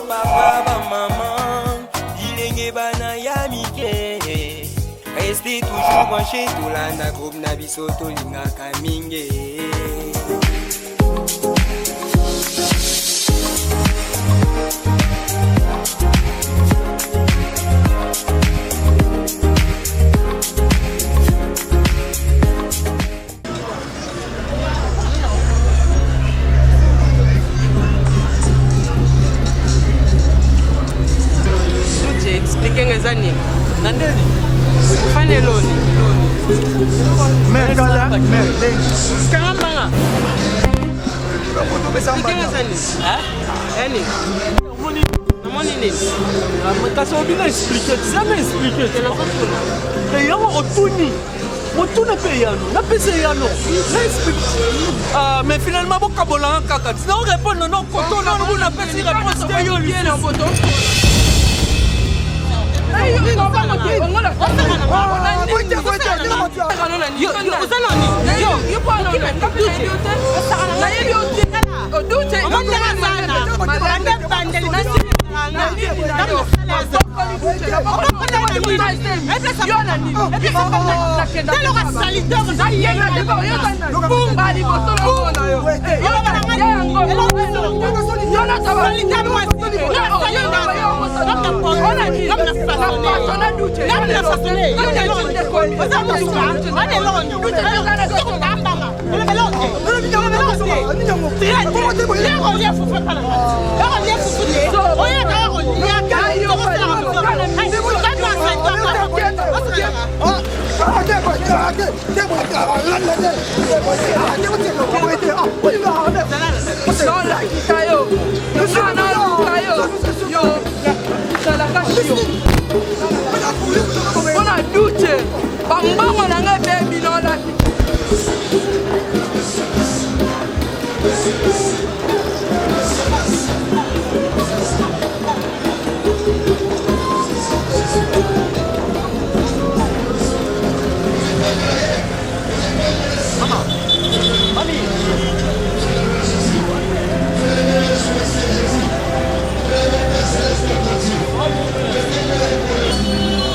papa, ba maman, bilenge bana ya mike. Restez toujours branchés, tolanda groupe na biso tolingaka mingi. Expliquez les années. Nandeli. Fane loni. Mergala, merde. Karambanga. Expliquez les années. Hein? Annie. Namoni nini? Kasi obina expliquer, tu sais expliquer. C'est la façon. Et yamo otuni. Otuna pe yano, na pese yano. Na explique. Ah, mais finalement bon kabola kaka. Tu n'as répondre non koto non on a pese réponse que yo lui.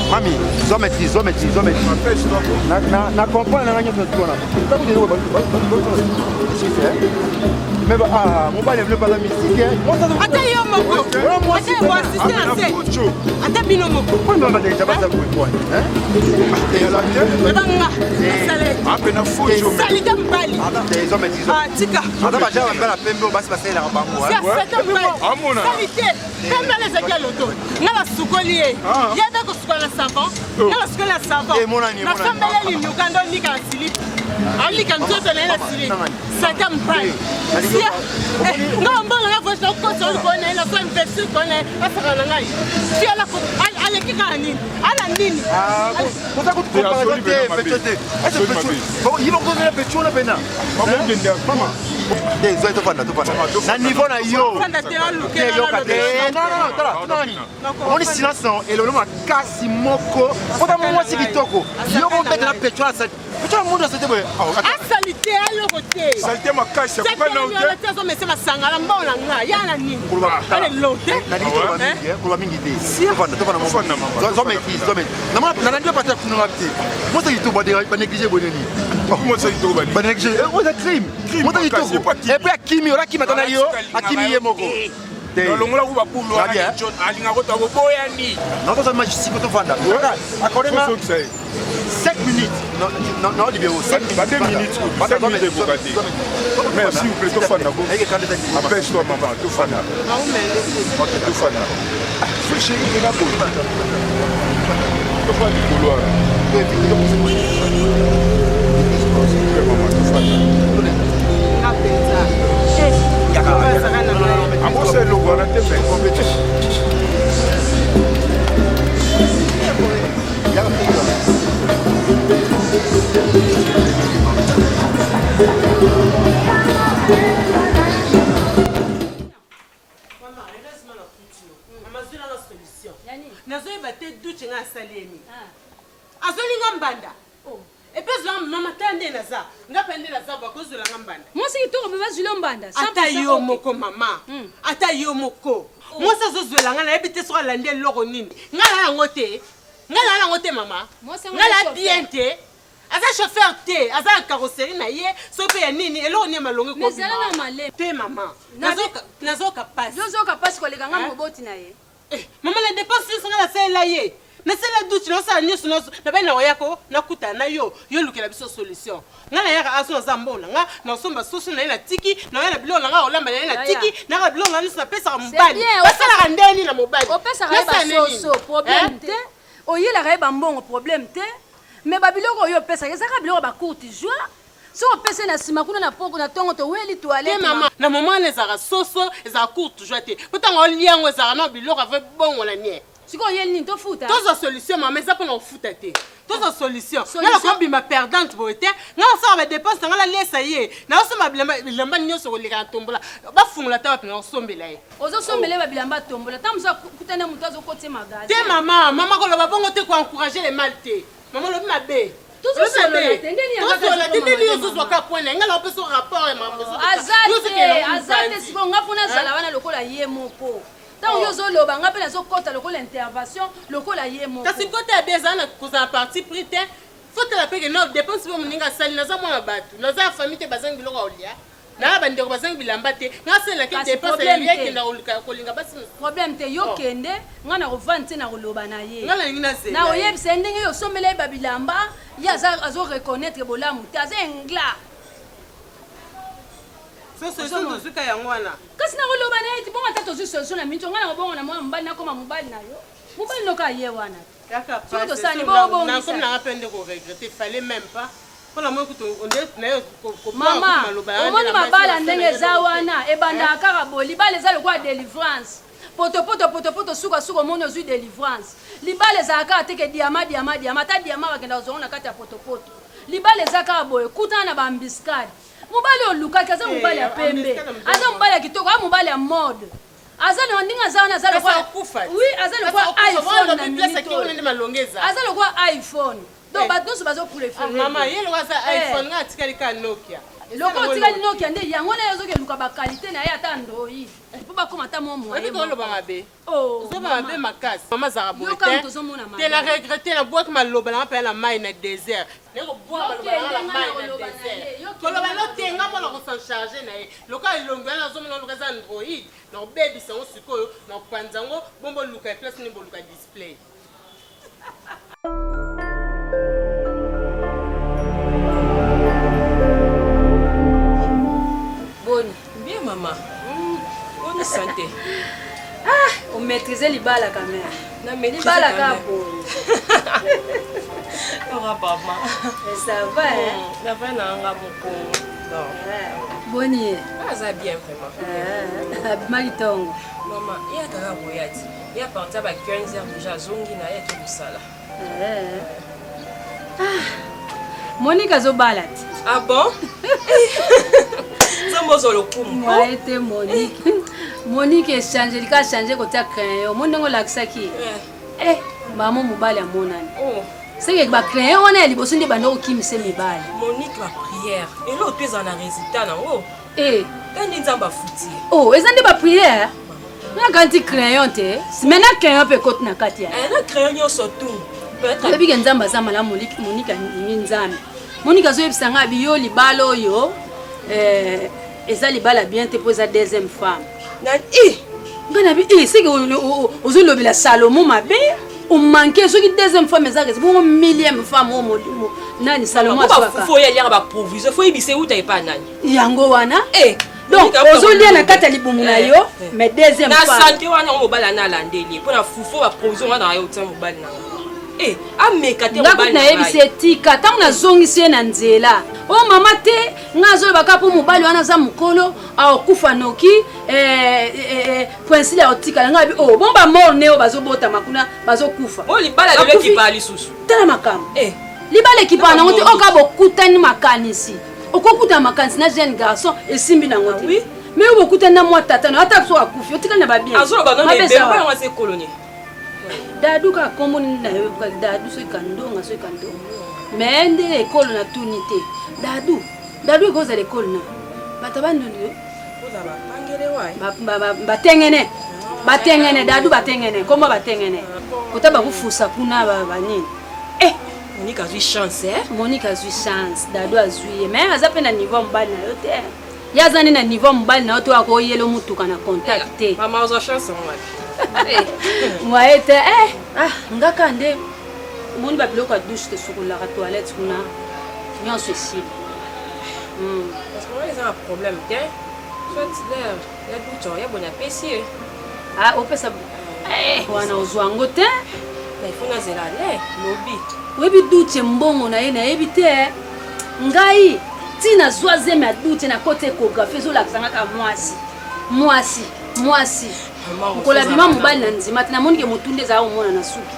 Mami, zo maîtrise. Na comprendre la manière de toi là. Mais ah, mon père ne veut pas la musique. Attends, yo moko. Moi c'est moi assistant. Attends binomo. Pourquoi on va déjà pas ça pour toi hein? Et la Banga. Apena fojo. Salita mbali. Des hommes maîtrise. Ah tika. Attends, bah j'ai un la pembe basi passer la bango hein. Salita mbali. Salite. Pembe les akia loto. Ngala sukolie. Yada ko sukola savon. Ngala sukola savon. Et mon ami. Na sambele li nyukando nika silip. Ali kan toto na ina silip. Salita mbali. Sia. Ngamba nga voice ko so ko na ina so investi ko na asaka na ngai. Sia la ko ale kika nini? Ala nini? Ah, pour ça que tu compares la petite. Est-ce que bon, ils vont donner la petite on a pena. Maman. Des zo to fanda. Na niveau na yo. Fanda te aluke. Non. On est silence et le nom kasi moko. Pour moi c'est kitoko. Yo bon peut la petite ça. Petite monde ça te boy. Ah salite alo côté. Salite makasha kwa na uti. C'est ça mais c'est masangala mbona nga yana nini? Ale lote. Na nini pour mingi te. Si fanda to fanda mama. Zo maîtrise. Na ndio pata kuna mti. Moi c'est kitoko ba négliger boneni. Comment ça il ba négliger. Oh c'est crime. Moi c'est kitoko. Et puis Akimi, on a qui maintenant yo, Akimi Yemoko. Longola ku bapulo alinga kota boya ni. Non ça magicien que tu fanda. Accordez-moi 7 minutes. Non libéraux 7 minutes. 7 minutes pour gâter. Merci vous plaît to fanda go. Appelle toi maman, to fanda. OK, to fanda. Fais chez il na bon. To fanda couloir. Amo se logo na te fait compétition. Nazo yeba te duche nga salemi. Azolinga mbanda. Et puis maman tande na za. Nga pende na za ba cause de la ngambanda. Moi c'est toi on va Julien Mbanda. Ata yo moko mama. Ata yo moko. Moi ça zo zwela nga na ebite so la ndel loko nini. Nga la ngote. Nga la ngote mama. Nga la bien te. Aza chauffeur te, aza carrosserie na ye, so pe ya nini, elo ni malongo ko. Mais ça na malé. Te mama. Nazo capable. Nazo capable ko leka nga moboti na ye. Maman la dépense sur la selle la ye. Mais c'est la doute non ça ni sur na ben na oyako na kuta na yo lukela biso solution. Nga na yaka aso za mbona nga na somba soso na ina tiki na yana bilo nga olamba na ina tiki na bilo nga niso pesa mbali. Pesa la ndeni na mobali. O pesa ka soso problème te. O yela ka ba mbongo problème te. Mais babiloko oyo pesa ezaka biloko ba courte joie. So pesa na sima kuna na poko na tongo to weli toilette maman na maman les ara soso ezaka courte joie te. Pourtant on liango ezaka na biloko avec bon la nie. Siko yeli ni to futa. Toza solution maman ça pour futa te. Toza solution. Na ko bima perdante boete. Na ça va dépense na la lesa ye. Na so ma bilamba nyoso ko leka tombola. Ba fungula ta ba sombela ye. Ozo sombele ba bilamba tombola. Tamza kutana mutu azo kote magazi. Te maman ko lo ba bongo te ko encourager les maltais. Maman lo ma bé. Tout ça là, tendeni yo zo ka point nga la peso rapport maman. Azate siko nga pona sala wana lokola ye moko. Tant yo zo loba nga pe na zo kota lokola intervention lokola ye moko. Kasi kota beza na kuza parti prité. Faut la paix que non dépense pour moninga sali na za mwana batu. Na za famille te bazangi biloko olia. Na ba ndeko bazangi bilamba te. Nga sala ke dépense ye ke na kolinga basi. Problème te yo kende nga na rovante na koloba na ye. Nga na ngina se. Na oyebisa ndenge yo somela ba bilamba ya azo reconnaître bolamu te aza engla. So zuka yango wana. Kasi na koloba na ye ti bonga tato zu solution na minto nga na bonga na mwana mbali na koma mobali na yo. Mobali no ka ye wana. Kaka pas. Comme na peine de regretter, fallait même pas. Maman, omoni mabala ndenge za wana ebanda kaka boli bale za lokwa délivrance. Poto suka omoni ozwi délivrance. Libale za kaka teke diamant ta diamant bakenda ozona kati ya poto. Libale za kaka boye kutana na bambiskade. Mobali oluka kaza mobali ya pembe. Aza mobali ya kitoko, a mobali ya mode. Aza no ndinga za wana za lokwa. Oui, aza lokwa iPhone na minito. Aza lokwa iPhone. Donc bato bazo préférer. Maman, yelo waza iPhone nga tikali ka Nokia. Loko tikali Nokia nde yango na yozo ke luka ba qualité na ya ata Android. Po ba koma ta momo. Ati ko lo ba be. Oh, zo ba be makas. Maman za rabote. Te la regretter na boire ma loba na pa na mai na désert. Neko boire na mai na désert. Ko lo ba no tenga mo na ko s'en charger na ye. Loka ilongo na zo mo na loka za Android. Na baby sango sikoyo na panzango bombo luka place ni boluka display. Bonne. Bien maman. Bonne santé. Ah, on maîtrisait les balles quand même. Non mais les balles à bon. Oh maman. Ça va hein. Ça va na beaucoup. Bonnie. Ah ça bien vraiment. Maritongo. Maman, il y a kaka boyati. Il y a parti à 15h déjà zongi na ya tout sala. Monique a zo balati. Ah bon? Moi était Monique. Monique est changé, il a changé côté crayon. Mon nom l'accès qui. Maman mobile à mon âne. Oh. C'est que ba crayon on est liboso ndi bando qui me se mibale. Monique la prière. Et l'autre est en résultat na oh. Quand ils ont ba fouti. Oh, ils ont dit ba prière. Na kanti crayon te. Si maintenant crayon peut côté na katia. Na crayon surtout. Peut-être. Le big nzamba za mala Monique ni nzambe. Monique azo yebisanga biyo libalo yo. Eza libala bien te poser deuxième femme. Ngana bi c'est que ozo lobela Salomon mabe on manquait ce qui deuxième femme eza c'est bon millième femme au modimo nani Salomon aswaka faut y aller ba provision faut ibise uta epa nani yango wana donc ozo lia na kata libumu na yo mais deuxième femme na santé wana mobala na landeli pour na fufo ba provision wana yo uta mobala na amekate mobali na yebise tika tangu na zongisi na nzela o mama te ngazo baka po mobali wana za mukolo akufa noki Prince ya otika ngabi bomba morne o bazobota makuna bazokufa libala le ki pa lisusu tala makam libala ki pa na ngote oka bokutani makanisi okokuta makanisi na jeune garçon esimbi na ngote oui mais okokuta na mwa tata na ata so akufi otika na ba bien azo ba no me be ba colonie Dadu ka komoni na yo ka dadu so kando nga so kando mais nde école na tuni te dadu ekoza l'école na bato bandoli batengene dadu batengene kombo batengene kota bakufusa kuna banini Monique a eu chance, hein? Monique a eu chance, dadu a eu, mais aza pe na niveau mbali na yo te. Yaza ni na niveau mbali na yo to akoyelo mutuka na contacter. Maman a chance moi. Moi était ngaka nde moni ba biloko a douche te sukula ka toilette kuna. Nyon ceci. Parce que moi ils ont un problème, tiens. Soit l'air, la douche, il y a bon appétit. Au fait ça wana ozwango te. Mais il faut na zela lé, lobby. Webi douche mbongo na ye na yebi te ngai tina zoazeme douche na côté échographie zo lakisanga ka mwasi kola bima mobali na nzima tina moni ke mutunde za omona na suki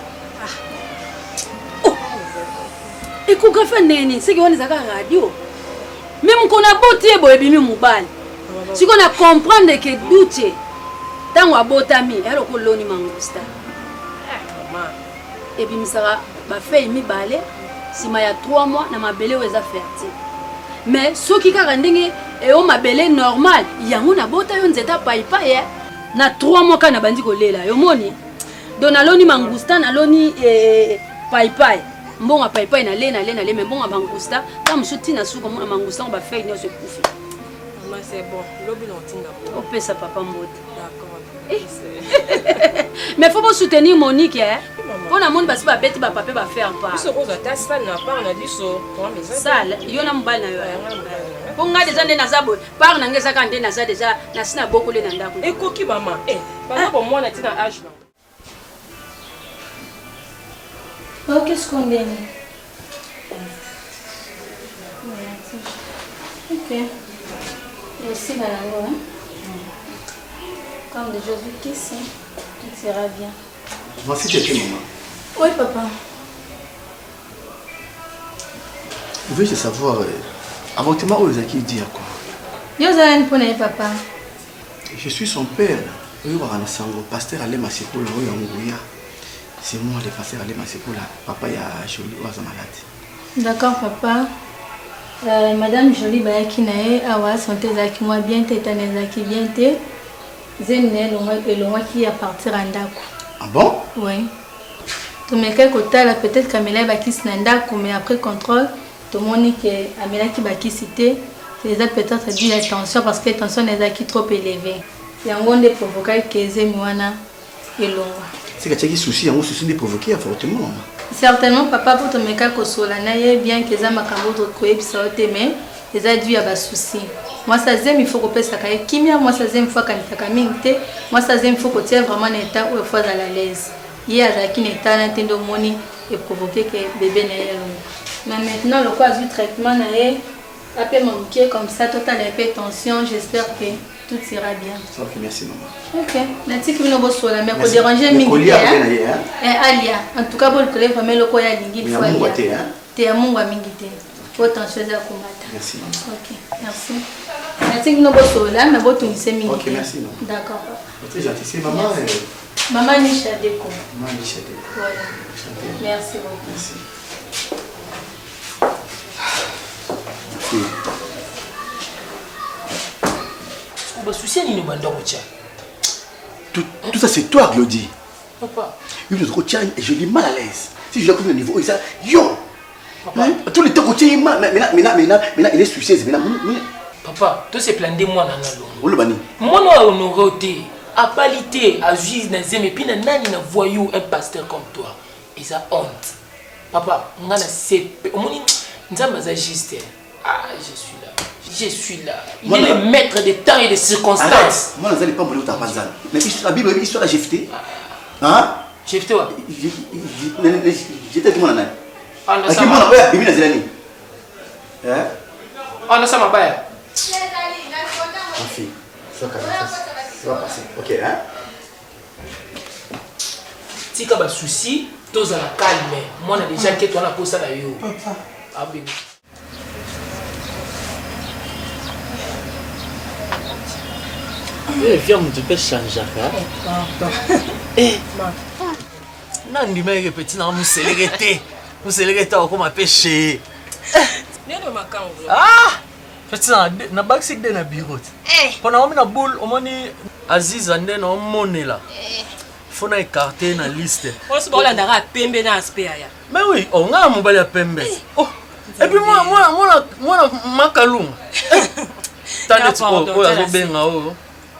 échographie neni seki woni zaka radio même kona botie boye bimi mobali siko na comprendre que douche tango abotami ero ko loni mangusta et puis misara ba fait mibale sima ya 3 mois na mabele weza fertile mais soki kaka ndenge e o mabele normal yango na bota yo nzeta paipa ye na 3 mois kana bandi kolela yo moni dona loni mangusta na loni paipa mbonga paipa na le mais mbonga mangusta comme suti na suko mona mangusta ba fait no se kufi maman c'est bon lobi no tinga o pesa papa mboti mais faut pas soutenir Monique hein. On a monde parce que bête ba papa ba faire pas. Ce rose ta salle na part na biso. Salle, yo na mbali na yo. Ponga déjà ndé na zabo. Par na ngeza ka ndé na za déjà na sina beaucoup le na ndako. Et koki maman. Par pour moi na tina âge là. Oh qu'est-ce qu'on gagne? OK. Et aussi malango hein. Comme de Jésus qui sait, tout sera bien. Voici quelqu'un, maman. Oui, papa. Veux-je savoir, avortement, où est-ce qu'il dit à quoi? Yosan pour papa. Je suis son père. Pasteur Alé Massépoula, c'est moi le pasteur Alé Massépoula. Papa, il y a Jolie, il est malade. D'accord, papa. Madame Jolie, qui nae, awa, santé, zaki, moi, bien, tétané, zaki, bien, té. Zemne, l'on qui à partir en dako. Ah bon? Oui. Tu me quel côté là, peut-être qu'Amélia va qui s'nandako, mais après contrôle, tout le monde qui Amélia qui va qui citer, c'est peut-être dit la tension parce que la tension est qui trop élevée. Il y a un monde provoqué que Zemwana et l'on. C'est que tu as des soucis, un souci de provoquer fortement. Certainement, papa, pour te mettre que Solana, bien que ça m'a cambié de quoi, ça a été mais les a dû avoir souci. Moi, ça il faut que ça caille. Kimia, moi, ça il faut qu'elle t'acamine. Moi, ça il faut que tu aies vraiment un état où il faut à la l'aise. Il y a un état d'intendre money et provoquer que bébé n'ait mais maintenant, le cas du traitement n'a pas manqué comme ça, total hypertension. J'espère que tout ira bien. Ok, merci maman. Ok, merci que vous nous voyez. Mais pour déranger Mingi, Alia. En tout cas, pour le collègue, vraiment le coya Mingi, il faut aller. Tu es à mon Mingi. Attention à combattre. Merci maman. Ok, merci. Merci que nous voyons là, mais vous tunissez Mingi. Ok, merci maman. D'accord. C'est gentil, c'est maman. Maman Nisha Deko. Maman Nisha Deko. Voilà. Merci beaucoup. Merci. Tout ça c'est toi, Glody. Papa. Je dis mal à l'aise. Si je l'ai connu au niveau, il dit yo. Papa. Tout le temps que tu es mal, maintenant il est soucieux. Papa, tout c'est plein de moi dans le bani. Moi non honoré, à qualité, à juge nazem et puis nani na voyou un pasteur comme toi. Et ça honte. Papa, on a c'est au moins nzamba za juste. Ah, je suis là. Il est le maître des temps et des circonstances. Moi, je n'ai pas voulu t'apprendre. Mais la Bible, l'histoire de Jephthé. Hein? Jephthé, quoi? J'étais tout le monde. Ah, non, ça va. Ah, non, ça va pas. Ma fille, ça va passer. Ok, hein? Si tu as un souci, tu as la calme. Moi, on a déjà que tu as posé ça là. Papa. Ah, bébé. Viens, tu peux changer. Eh, non, dis-moi que petit, non, nous célébrer. Useleketa ukoma péché. Neno makango. Ah! Petit na backside de na bureau. Pendant on na boule, on moni Aziz ande na monela. Faut na écarter na liste. On se bola ndara pembe na aspect ya. Mais oui, on a mon balai pembe. Oh. Et puis moi makalunga. Tane tiko ko ya benga o.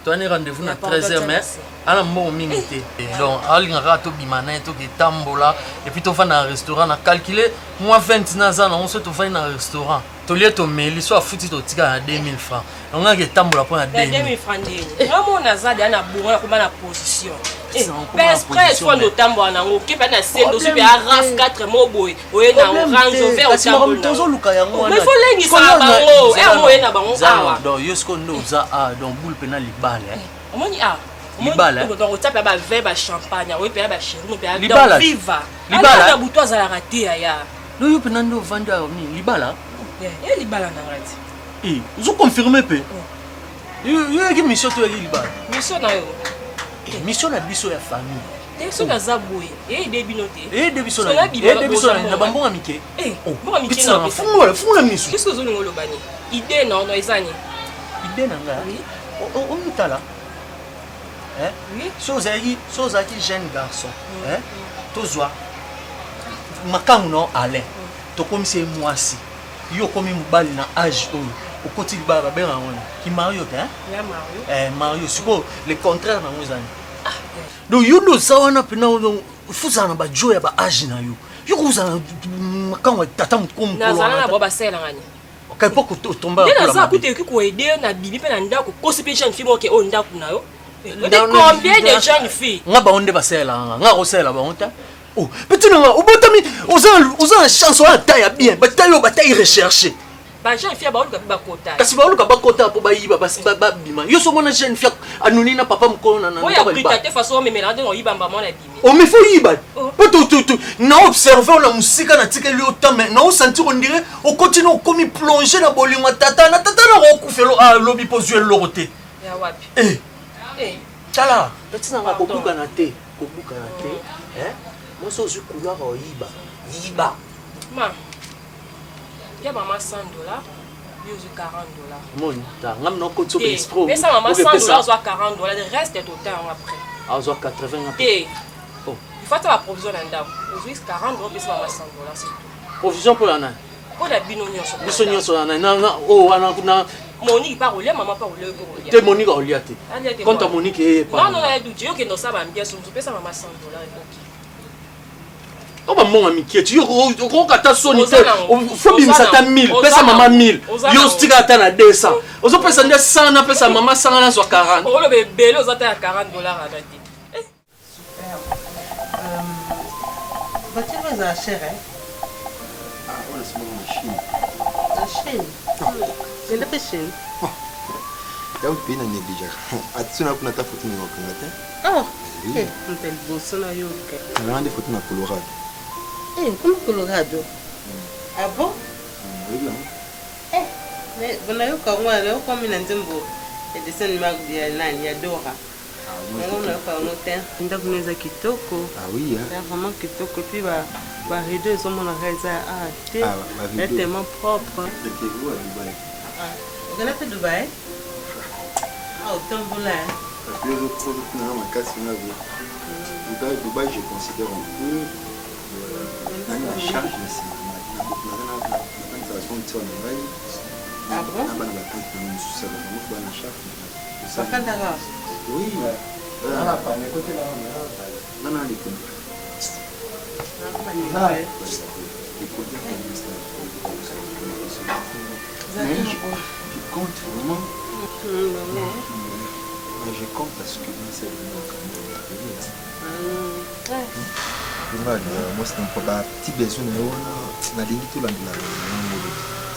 Tu as rendez-vous à 13h mais ala mo minute. Donc alinga rato bimana to ki tambola et puis to fa na restaurant na calculer moi 20 na za na on se to fa na restaurant. To lié to meli so afuti to tika na 2000 francs. On a que tambola pour na 2000 francs ndeni. Vraiment na za na bourra ko na position. Express fois no tambola na ngo ke pa na sendo so bi araf 4 moboy. Oye na orange vert au tambola. Tozo luka ya ngwana. Mais faut lengi sa bango. Mo na bango awa. Donc yosko ndo za donc boule penal libale. Omoni libala donc on tape ba verre ba champagne oui pe ba chéri pe libala viva libala na buto za la raté ya no yo pe nando vanda ni libala libala na rati vous confirmez pe yo ki mission to libala mission na yo mission na biso ya famille so na zaboy debinote debiso na bambonga mike bonga mike na fungola miso qu'est-ce que vous ngolo bani idée non ezani idée na nga on mitala oui. Chose qui jeune garçon. Tozwa. Makangu no Alain. To comme c'est moi si. Yo comme mobali na âge oyo. Au côté de baba ben ngona. Ki Mario hein? Ya Mario. Mario siko le contraire na ngozani. Donc yo no zawana pena fuzana ba joya ba âge na yo. Yo kuzana makangu tata mkomo. Na zana na baba sela ngani. Ka poko tomba la. Nena za kuté ki ko aider na bibi pe na ndako ko si pe jeune fille mo ke o ndako na yo. Combien de jeunes filles? Nga ba onde basela nga osela ba onta. Oh, petit nga obotami oza chance wa taille bien, ba taille rechercher. Ba jeune fille ba oluka ba kota. Kasi ba oluka ba kota po ba yiba ba bima. Yo so mona jeune fille anuni na papa mkono na. Oya pritate façon me melande no yiba mbama na bimi. Oh, mais faut yiba. Peut na observer la musique na tika lui autant mais na sentir on dirait on continue comme plonger na bolingo tata na okufelo lobi pozuel loroté. Ya wapi? Chala, petit nanga kobuka na te, hein? Moi so je couleur yiba. Ma. Ya maman $100, yo je $40. Mon ta ngam no ko tso expo. Mais ça maman $100 soit $40, le reste est total après. Ah soit 80 après. Oh. Il faut ta provision ndam. Aujourd'hui $40 mais ça maman $100 c'est tout. Provision pour la na. Pour la binonio so. Bisonio so na oh na Monique pas rouler, maman pas rouler. Te Monique oliate. Quand Monique est pas. Non, elle dit que nous ça va bien, on peut ça maman $100 OK. Oh ba mon ami qui tu ko kata soni te. Faut bimisa ta 1000, pesa maman 1000. Yo stika ta na 200. Ozo pesa nde 100 na pesa maman 100 na so 40. Oh le bébé, ozo ta $40 à date. Super. Voiture za cher hein. Ah, on est mon machine. La Chine. C'est la Chine. Là où pays n'a négligé. Atsuna kuna ta photo n'en connaît. Oh. Oui. On peut le bosser là yo. On a des photos na Colorado. Comme Colorado. Ah bon? Oui là. Mais bon ayo ka ngwa leo kwa mina nzembo. Et dessin mag ya nani ya Dora. On a pas un hôtel. Nda kuneza kitoko. Ah oui hein. C'est vraiment kitoko puis ba rideau ils sont mon reza c'est tellement propre. C'était où à Dubaï? Vous allez à Dubaï? Ah, au Tamboula. Parce que les autres produits n'ont pas cassé la vie. Dubaï, je considère un peu la charge de ça. Ah bon? Oui. Je compte vraiment. Je compte parce que c'est moi c'est un petit besoin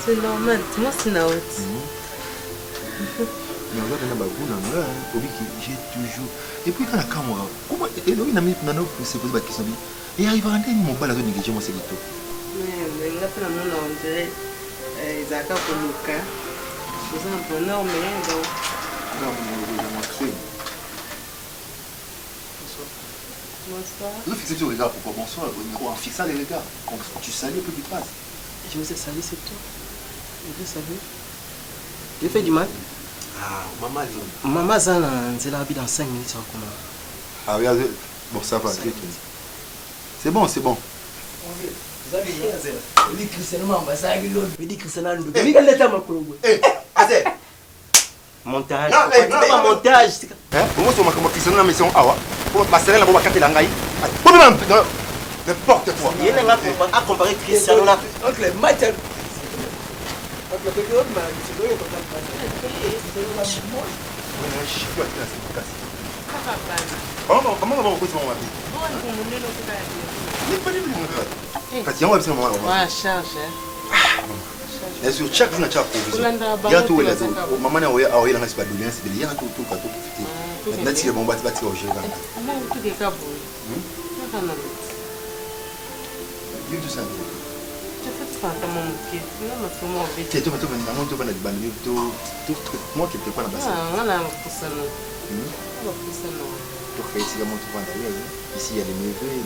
c'est normal, moi c'est normal. J'ai toujours. Et puis quand la caméra, comment il a mis maintenant pour se poser la question. Et arrive à entendre mon bal à négliger moi c'est tout. Mais là pour mon on dirait ils ont pour le cas. Vous avez un bonheur mais donc Bonsoir. Ne fixez le regard, pourquoi bonsoir? En fixant les regards, quand tu salis un peu du passe. Je vous ai sali, c'est toi. Vous savez. J'ai fait du mal. Ah, maman, Maman Zana, c'est là dans 5 minutes. Ah, regarde. Bon, ça va. C'est bon, c'est bon. Montage. Montage. Hein? Comment tu m'as fait une mission? Ah, pour ma sœur, la bombe à casser l'angaï. N'importe quoi. Il y a un comparé Cristiano là. Oncle, Michael. Comment on va vous chaque jour, tu as provision. Maman a eu un espace de lien, c'est de lien tout profiter. Là, tu es bon, tu vas te faire. Ici, il y a les neveux.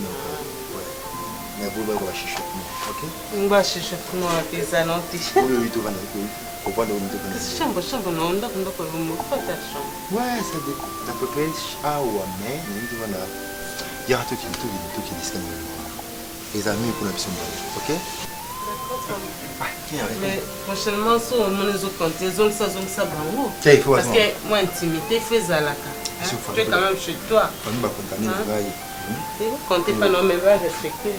Mais vous allez voir chuchotement, ok? On va chuchotement avec ça, non? Oui, tout va bien. Chambre, non, on doit faire ta chambre. Ouais, ça dépend. À peu près, mais tu vas là. Il y a tout qui est disponible. Les amis pour la mission, ok? Mais prochainement, si on nous a compté, zone ça, bango. Parce que moi, intimité, fais ça là. Tu es quand même chez toi. On va continuer le travail. Vous comptez pas, non, mais va respecter.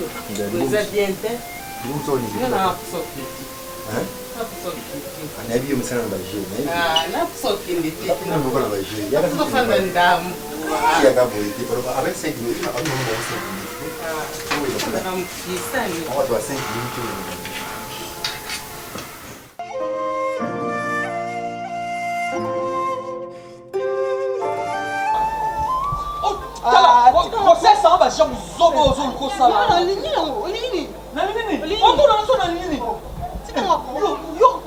Vous êtes bien tête. Nous sommes les gens. Hein? On a vu un certain nombre de gens. Ah, là, pour sortir les têtes. On a vu un certain nombre de gens. Il y a un certain nombre de gens. Il y a un certain nombre de gens. Avec 5 minutes, on va voir 5 minutes. On va voir 5 minutes. Kosesa ba shabu zobo zo kosala. Na nini yango? Nini? Na nini? Okuna so na nini? Tika ngako. Yo.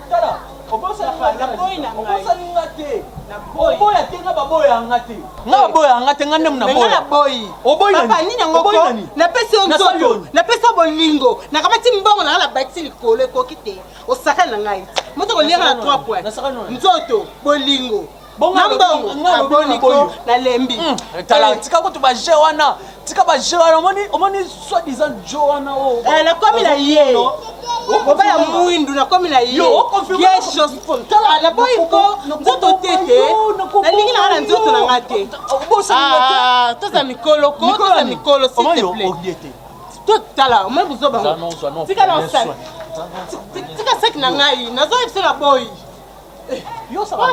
Tala. Obosa na boy na ngai. Obosa ngate. Na boy. Boy atenga ba boy ngate. Nga boy ngate ngande mna boy. Na boy. Oboy nani? Papa nini yango ko? Na pesi onzoto. Na pesi bolingo. Na kamati mbongo na la bati likolo ko kite. Osaka na ngai. Moto ko lianga na 3 points. Nzoto, bolingo. Nambongo, aboniko, na lembi. Tala, tika ko to ba je wana. Tika ba je wana, omoni soi disant Joana o. Na komi na ye. Oba ya muindu na komi na ye. Yo, confirme. Yes, tala na boyiko, nzoto tete. Na lingi na nzoto na ngate. Ah, toza mikolo ko, toza mikolo s'il te plaît. Tout tala, moi vous oba. Tika na sa. Tika sek na ngai, nazo epse na boy. Yo ça va.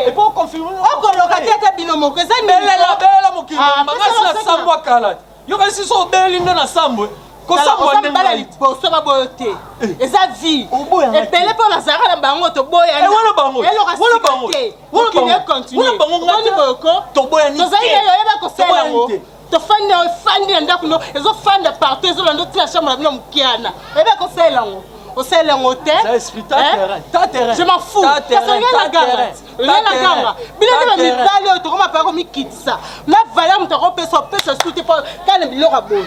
Et pour confirmer. On locataire bino moko za ni. Bela mokilo. Mangasi na sambwa kala. Yo kasi so beli na sambwe. Ko sambwa ndela liboso ba boyote. Eza vie. Et pele pour la zara na bango to boya. E wala bango. Wala bango. Wala bango continue. Wala bango ngati boyoko. To boya ni. To za ile yo ba ko sala ngo. To fandi ndako no. Ezo fanda partout ezo lando tla chambre na bino mukiana. E ba ko sala ngo. Au sein de l'hôtel. Je m'en fous. Parce que rien la gamme. Rien la gamme. Bien que mes balles, tu m'as pas remis quitte ça. Ma valeur me trompe sur peu sur tout pas quand le bilan a beau.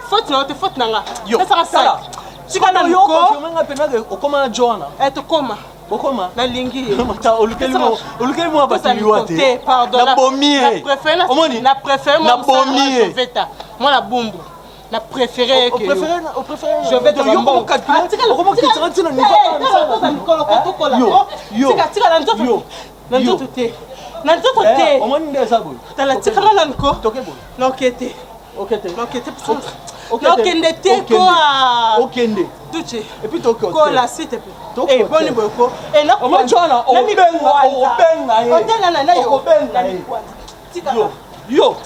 Faute non, faute nanga. Ça ça. Tu quand yo confirmer nga pena au comment Joana. Et tu comment? Bokoma na lingi. Mata olukeli mo batili wate. Pardon. Na bomie. Na préféré na bomie. Moi la bombe. La préférée que au préféré je vais te dire bon comment tu rentres dans yo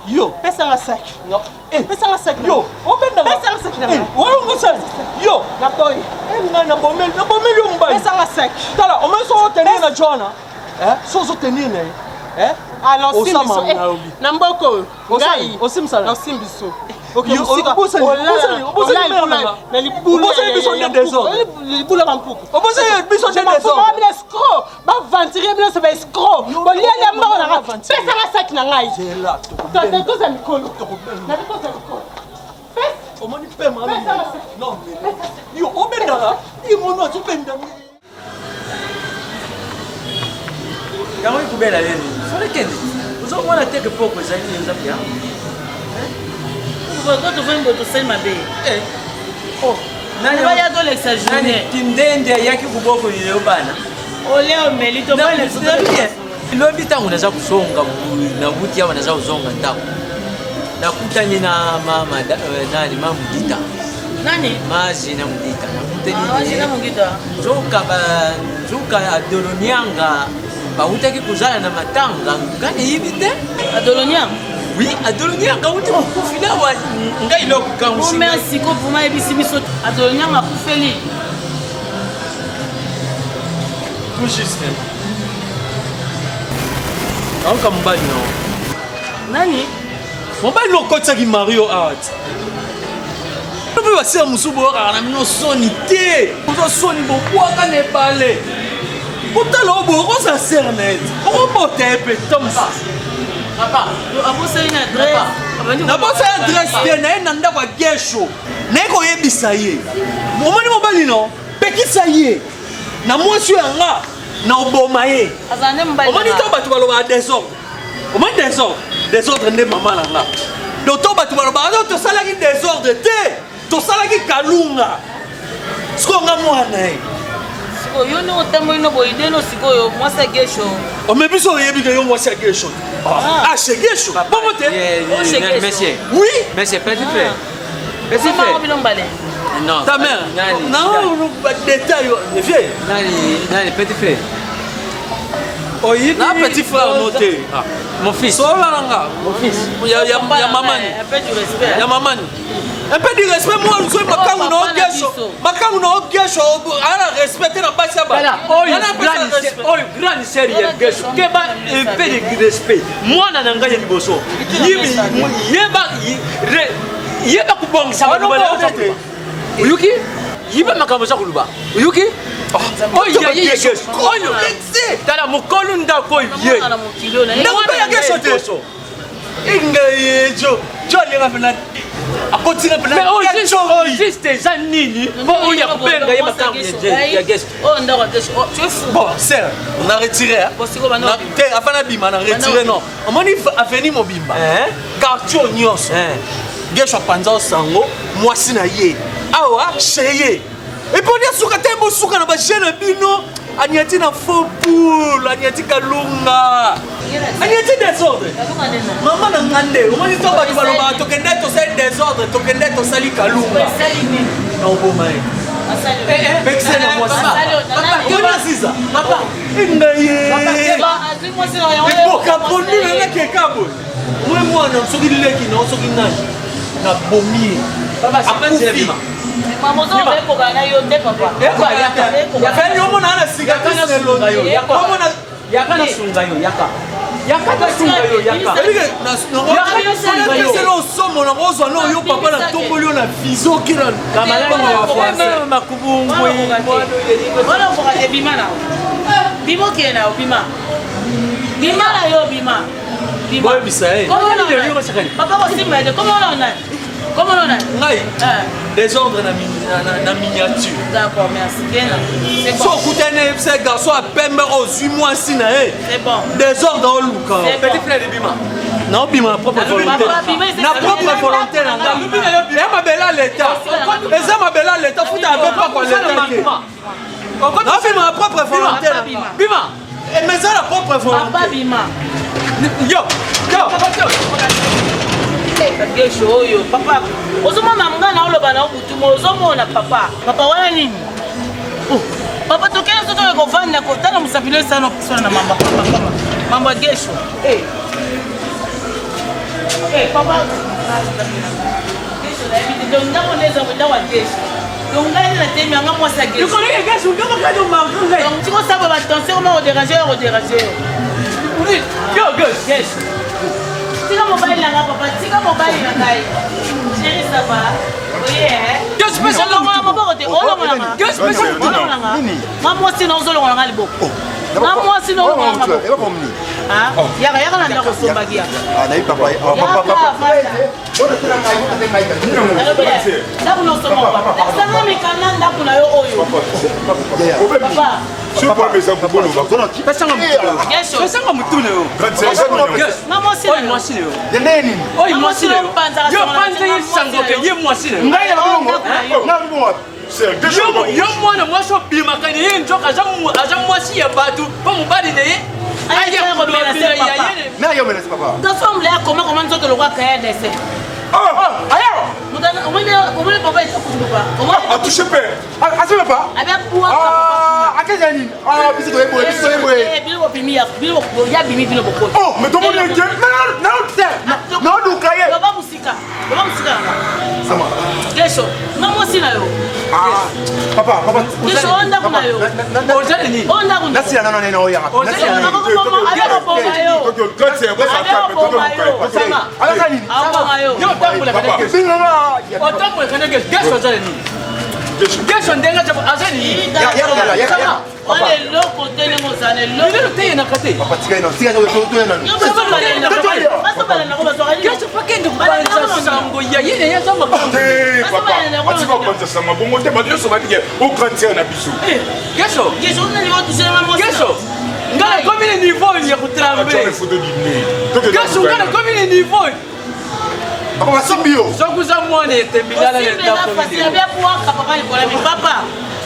yo, pesa nga sac. Non. Pesa nga sac. Yo, obenda. Pesa nga sac na. Wo ngusa. Yo, na boy. Na bomel yo mbali. Pesa nga sac. Tala, o menso tenir na Joana. So tenir na. Ah non, simbiso. Na mboko. Ngai. O simsala. Na simbiso. Ok, na libula. Biso de désordre. Libula mampuku. Biso de désordre. Ba escroc. Ba venturier bien c'est ba escroc. Bolia ya mbona. pesanga saki na ngai toza mikolo omoni pema non yo obendaka imono azobendanga yango ikubela leni solekende ozomona teke poko ezali eza bia tovembo tosali mabe baya tolekisa journée kindende ayaki kuboko lileo bana ole omeli lobi ntango naza kozonga nabuti awa naza kozonga ndako nakutani na nani mamudita nani mazi na mudita nzoka adolonianga bautaki kozala na matanga ngani yibi te adolonianga oui adolonianga uti mokufila wa ngai lokukamsi merci ko puma ebisi biso adolonianga akufeli tout juste anka mobali no nani mobali okotisaki mario art mpe basila mosusu boyokaka na mino soni te ozosoni bobwaka na ebale otala oboye okozala sere na ete okobota ye mpe to mosusu nabosali adresse te na ye na ndako ya gesho naye koyebisa ye omoni mobali no pekisa ye na mwasi yanga na oboma ye omoni to bato balobaka désordre omoni désordre nde mama na nga donc to bato balobaka tosalaki désordre te tosalaki kalunga sikoyo nga mwana ye yo ni otamboli no boyideno sikoyo mwasi ya gesho ome biso oyebi ke yo mwasi ya gesho chez gesho bongo te monsieur oui monsieur petit frère non ta mère non détail vieux nani petit frère oyebi na petit frère noté mon fils solalanga mon fils ya mamani ya mamani un peu de respect moi nous sommes makangu na ogesho ala respecter na basi ba oyo grande série ya gesho keba un peu de respect mwana na ngai ya liboso yeba kubongisa uyuki yiba makambo za kuluba uyuki oyo tala mokolo ndako ye ndako ya gesho te ingeyejo jolinga pena akotinga pena juste eza nini po oyo akubenga ye makambo ya gesho ndako ya gesho tu es fou bon sir on a retiré te afana bima na retiré non omoni aveni mobimba quartier nyonso gesho apanza osango mwasi na ye awa cheye eponi asuka te bosuka na bajene bino aniati na faux poule aniati kalunga aniati désordre mama na ngande omoni to bato balobaka tokende tosali désordre tokende tosali kalunga na oboma ye pekisena mwasiza ingaye eboka pondu nanga kekabo mwe mwana soki leki na soki nani na bomi akufi yomona ana sikaselo osomo nango ozwa na oyo papa na tomboli yo na viso okina makubungwe boyebisa ye Comment on a désordre na miniature. D'accord, merci bien. C'est bon. So kutene ce garçon a pembe aux 8 mois si na e. C'est bon. Désordre au luka. Petit frère de Bima. Non Bima propre volonté. Na propre volonté na nga. Ya mabela l'état. Eza mabela l'état futa avec pas quoi l'état. Non Bima propre volonté. Bima. Et mais ça la propre volonté. Papa Bima. Yo. Gesho oyo papa ozomona mga na oloba na obutumo ozomona papa wana nini papa tokena soto ko vanda ko tala musapilo sana kusona na mamba gesho papa gesho la bibi donc ndako neza mwenda wa gesho donc ngani na temi anga mwasa gesho tu connais gesho ndako kado manganga donc tiko saba ba danser comment déranger yo gesho tika mobile nanga papa tika mobile nanga chérie ça va oui qu'est-ce que c'est là maboko te olonga qu'est-ce que c'est olonga maman sino ozolonga liboko maman sino olonga yaka na ndako sombaki ya nayi papa ndako nosomba esanga mikanda ndako na yo oyo pesanga mutune yo oyo mwasi leyo oyo mwasi leyo yo panza ye sangoke ye mwasi leyo yo mwana mwasi obimakani ye nzoka aza mwasi ya bato mpo mobali na ye Ensemble, comment nous le roi créé des seins. Ah, touché père. Ah, c'est pas. Ah, quel année? Ah, bisous de boy, bisous de boy. Oh, mais ton nom est non, non, créé.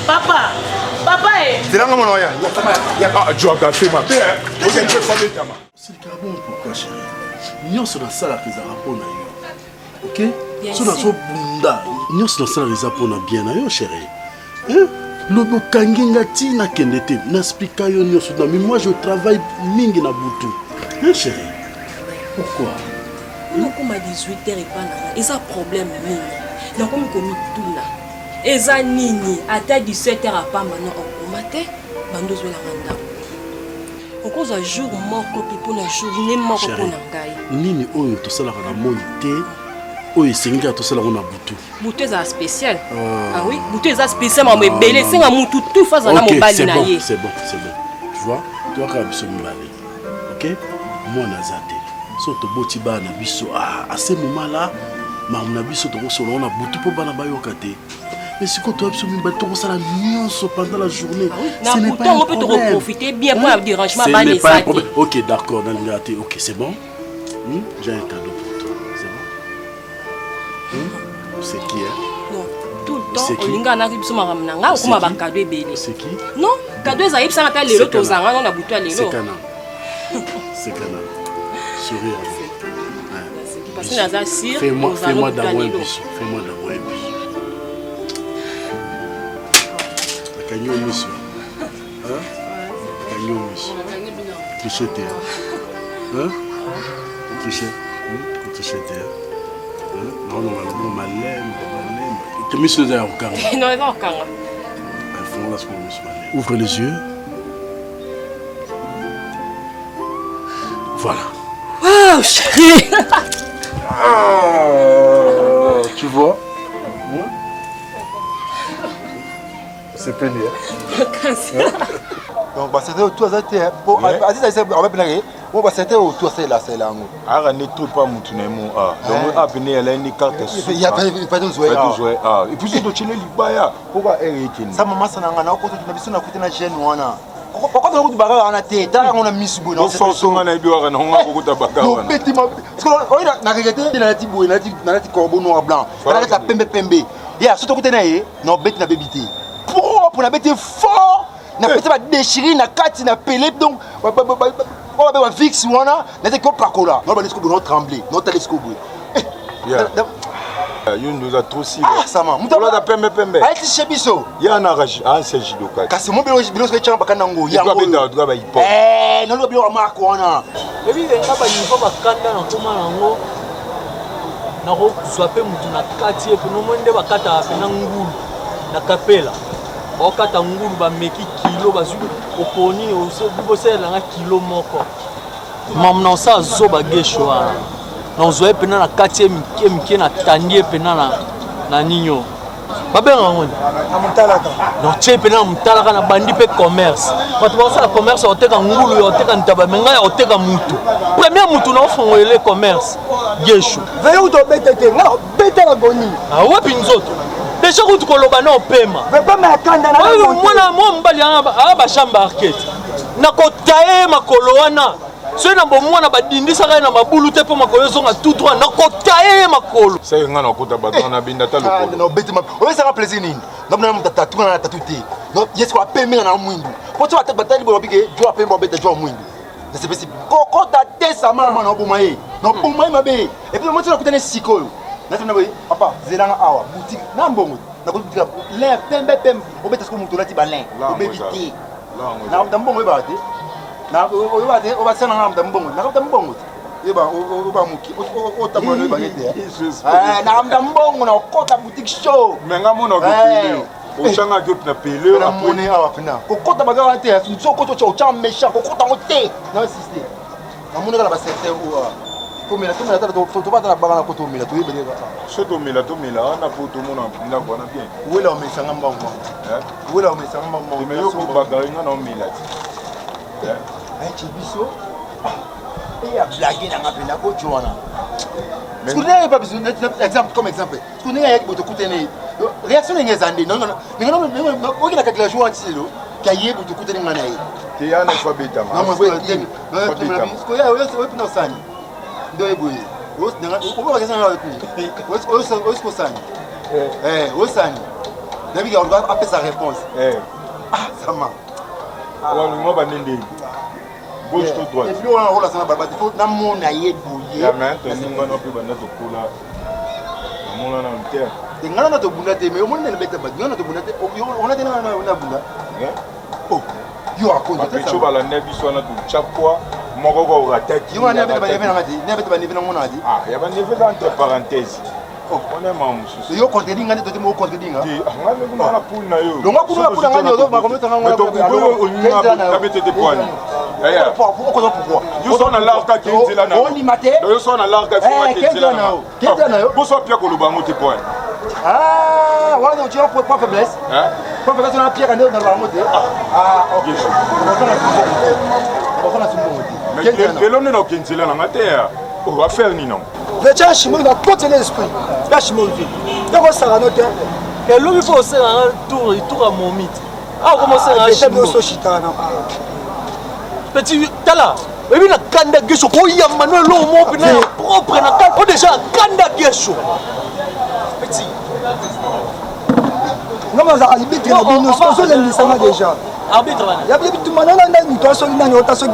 Papa. Papa, c'est là mon noya. Ah, tu as gâché ma père. C'est bon pourquoi chérie? Nous sommes dans la salle qui est pour nous. OK? Nous sommes bunda. Nous sommes dans la salle pour nous bien yo chérie. Hein? Lobo kangenga tina kendete. N'explique yo nous sommes mais moi je travaille mingi na butu. Hein chérie? Pourquoi? Non comme à 18h et pas là. Et ça problème nini. Non comme komi tout là. Eza nini ata 17h à pas maintenant au matin bando zo la manda oko za jour moko pipo na journée moko pona ngai nini oyo to sala na moi te oyo senga to sala na butu za spécial ah oui butu za spécial ma belé senga mutu tout face na mobali na ye c'est bon tu vois toi ka biso mibale OK moi na zate so to boti ba na biso à ce moment là ma na biso to solo na butu po bana ba yokate. Mais si tu as absolument pendant la journée, ce n'est pas un problème. On peut te profiter bien pour le dérangement. Ce n'est pas un problème. Ok, d'accord, ok, c'est bon. J'ai un cadeau pour toi. C'est bon. C'est qui Non, tout le temps, on a un cadeau. C'est qui? Non, cadeau, ça y est, ça m'a dit l'autre, on a bouté à l'élo. C'est Canal. C'est Canal. Sourire. Fais-moi d'avoir un bisou. Fais-moi d'avoir un bisou. Canyon monsieur. Hein? Canyon monsieur. Touché terre. Hein? Touché. Touché terre. Non, malem. Que monsieur est au Kanga. Non, il est au Kanga. Ouvre les yeux. Voilà. Waouh, chérie! Tu vois? C'est pénible. Donc, c'était autour de ça. Pour c'était autour de ça. C'est là. Ah, ne trouve pas mon tunnel. Donc, à venir, elle a une carte. Il n'y a pas de jouer. Et puis, c'est le Chili Libaya. Pourquoi elle est ça, maman, ça n'a pas de na jeune. Pourquoi tu as dit bagarre en tête? Tu as mis sur non, c'est son année de on a beaucoup de bagarre. Non, petit parce que on a regardé dans la tibou, dans la corbeau noir blanc. On a la pembe. Il y a surtout côté naïe, non bête na bébité. Pour la bête fort, na peut pas déchirer na carte na pelé donc on va fixe wana, na te ko pakola. Non ba lesco bon trembler, non ta lesco boy. Il nous a trop si. Ah, ça m'a. Muta la pembe. Aïe chez biso. Il y a un arrache, un séjour local. Kasi mo bilo ke chamba kanango. Il y a un droit ba hip hop. Non lo bilo marko wana. Et puis les gars ba uniforme ba kanda na koma nango. Na ko swape mutu na kati e no monde ba kata pe na ngulu na kapela. Ba kata ngulu ba meki kilo ba zu oponi o so bibo sela na kilo moko. Mam na sa zo ba gesho. Na uzoe pena na kati mike na tandie pena na ninyo babenga ngoni donc tie mpe na motalaka na bandi mpe commerce bato bakosala commerce oteka ngulu ya oteka ntaba me ngai ya oteka mutu premier mutu na ofongolele commerce geshu veye kuto obete te nga obetela goni awapi nzoto deja kutu koloba na opema mwana mobali aa bachambre arquete nakotaye makolo wana soki na bomwana badindisaka ye na mabulu te mpo makolo ezonga tutu wana nakotaye makolo seke nga nakuta bato na binda ta lokolo oyesaka plaisir nini nabona mutu atatungana na tatu te yesko apembenga na mwindu po ti batali boyo bike jo apemba obeta jo mwindu nasepesi kokota te samama na oboma ye na oboma ye mabe epuis moti nakutani sikoyo natina boye papa zelanga awa boutique na mbongo nakotika lin pembe pembe obeta siko mutu olati balin obebi te nakuta mbongo oyebaka te oyeba te obasana nga nakuta mbongo nakuta mbongo te yeba oba moki otambola noyebake te nakuta mbongo na okota boutique show me nga mona okepele ochangaki opi na pele namoni awa pena kokota baga wana te sokota otyanga méchant kokotango te naosiste namoni kala basecteur tomela tobatala banga na ko tomela toyebele so tomela wana po tomona ndako wana bien wela omesanga mbongo wela omesanga mbongo me yo kobakari nga na omela te ayetie biso eya blage nanga mpena kojo wana sikoundenge pa biso exemple comme exemple sikoundenge ayaki boto kutene réaction ndenge eza nde okendaka kila jour anti lelo kaye boto kutene nga na ye te yana ifo abetama oyepina osani nde oyeboye osikosani osani nabika apesa réponse sama walingo bandendeli gauche to droite et puis on a relation na baba faut na mona ye boye ya mais toninga no pe banda to kula mona na terre te ngana na to bunda te mais o mona na beta ba ngana to bunda te on a tena na bunda oh yo akonde te cho bala ne biso na to chakwa moko ko rataki yo na beta ba neve na ngati ne beta ba neve na mona adi ya ba neve dans entre parenthèses on est mamus yo contredit ngani to te mo contredit nga ngani kuna na pool na yo longa kuna pool ngani yo ba kometa ngana to ko onina na beta te poani pourquoi yo so na l'arca kinzela na on limate yo so na l'arca kinzela na yo bo so pia ko lubango te poani wana tu as pas faiblesse pas faiblesse na pia kana na lubango te ok mais que l'on est dans kinzela na ngate on va faire ni non vecha shimo na continuer l'esprit ya shimo vie donc ça na noter que lui faut se un tour à momite commencer à shimo so chitana petit tala ebi na kanda gesho ko ya manuel lo mo pina propre na kanda o déjà kanda gesho petit ngama za arbitre na bino so le lisanga déjà arbitre wana ya bitu manana ndani to so ndani ota so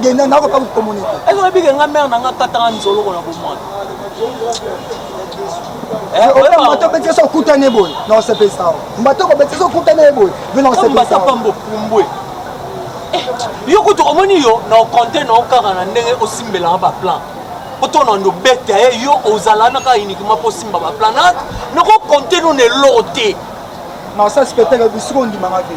gena na ko pa communiquer ezo ebi nga mère na nga katanga nzolo ko na bomwana mbato bete so kutane boy na se pesa mbato ko bete so kutane boy vena se pesa mbata pambo pumbwe yo kutu omoni yo na okonte na okaka na ndenge osimbela ba plan otona ndo bete yo ozala na ka uniquement pour simba ba plan na ko konte no ne lote na ça spectacle bisiko ndimanga te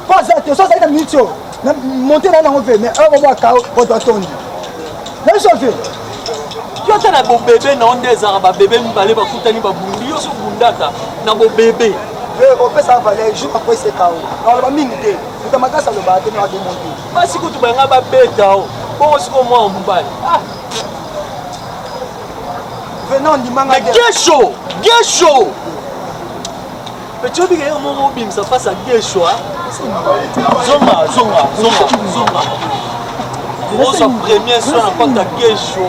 pas ça te ça ça minute na monter na ngo ve mais on va ka o doit tondi na chauffer yo tana bo bébé na ondeza ba bébé mbale ba kutani ba bundi yo so bundata na bo bébé on peut ça valer jour après c'est KO alors ba mingi te tu makasa le ba te na démonter basi kutu ba nga ba beta o bon siko mo mbali venant ndimanga gesho petit obi ke mo bim ça face à gesho zonga on sa première sur na porte à gesho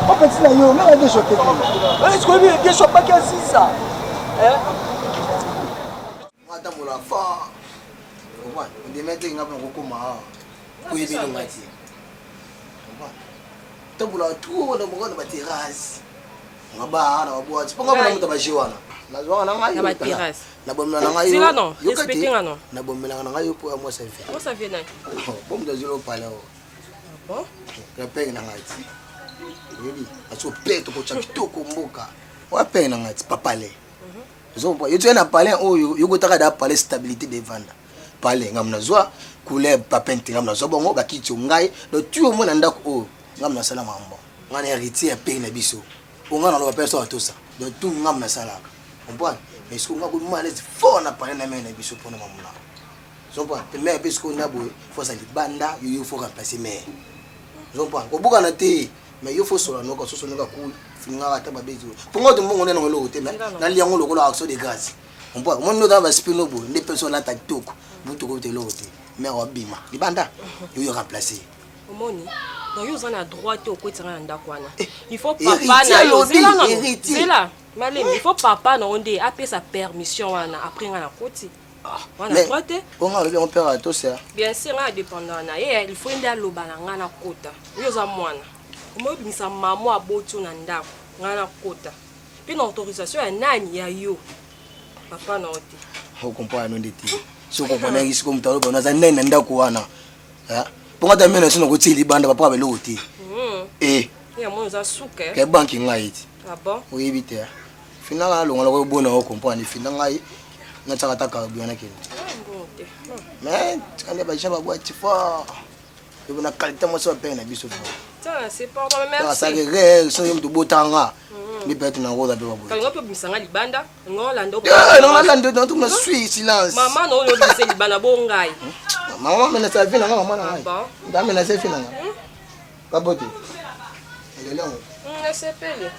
pas petit na yo na gesho te est-ce que bien gesho pas que ça madame la fa on dit mettre ngapa ngokoma kuyibilo ngathi tabula tu na mongona ba terrasse ngaba na wabuathi pongaba na mutu abajiwana nazwana ngayo na ba terrasse na bomela ngayo sila non respecter non na bomela ngayo po moi ça fait moi ça vient nayo bom da zilo pala o bon ka peng na ngathi yeli aso peto ko chakitoko mboka wa peng na ngathi papale zombo yetu na palais oyo yokotaka da palais stabilité de vanda palais ngamna zwa couleur papenti ngamna zo bongo bakiti ngai do tu o mona ndako o ngamna sala mambo ngana héritier pe na biso o ngana lo ba personne tout ça donc tout ngam na salaka comprendre mais ce qu'on a comme mal fort na parler na mena biso pona mamuna comprendre mais parce qu'on a beau faut ça libanda il faut remplacer mais comprendre ko buka na te mais il faut sola no ko so no ka cool finga ta babezo pongo to mongo na ngolo te na liango lokolo action de grâce comprendre mon no da va spino bo les personnes là ta toko buto ko te lote mais obima libanda il remplacer omoni donc yo zana droite au côté randa kwana il faut papa na yo zela malem il faut papa na onde apé sa permission wana après ngana côté wana droite on a on père à tout ça bien sûr na dépendant na et il faut nda loba na ngana kota yo za mwana omo bimisa mamo abotu na ndako ngana kota puis na autorisation ya nani ya yo papa na ote on comprend non déti so comprendre ici comme talo bona za nene ndako wana ponga ta mena sino ko tili banda papa ba loti ya mo za suke ke banki ngai ah bon oui vite finala lo ngala ko bona ko comprendre finala ngai na tsaka ta ka biona ke mais quand ba jaba boîte fort et bona qualité mo so peine biso fort ça c'est pas merci ça que ré so yom du botanga ni peut na roda be ba boîte quand on peut bisanga libanda ngolanda non lando dans tout me suis silence maman non yo bise libanda bo ngai maman mena sa vina maman na ngai da mena se fina ba bote elle là c'est pele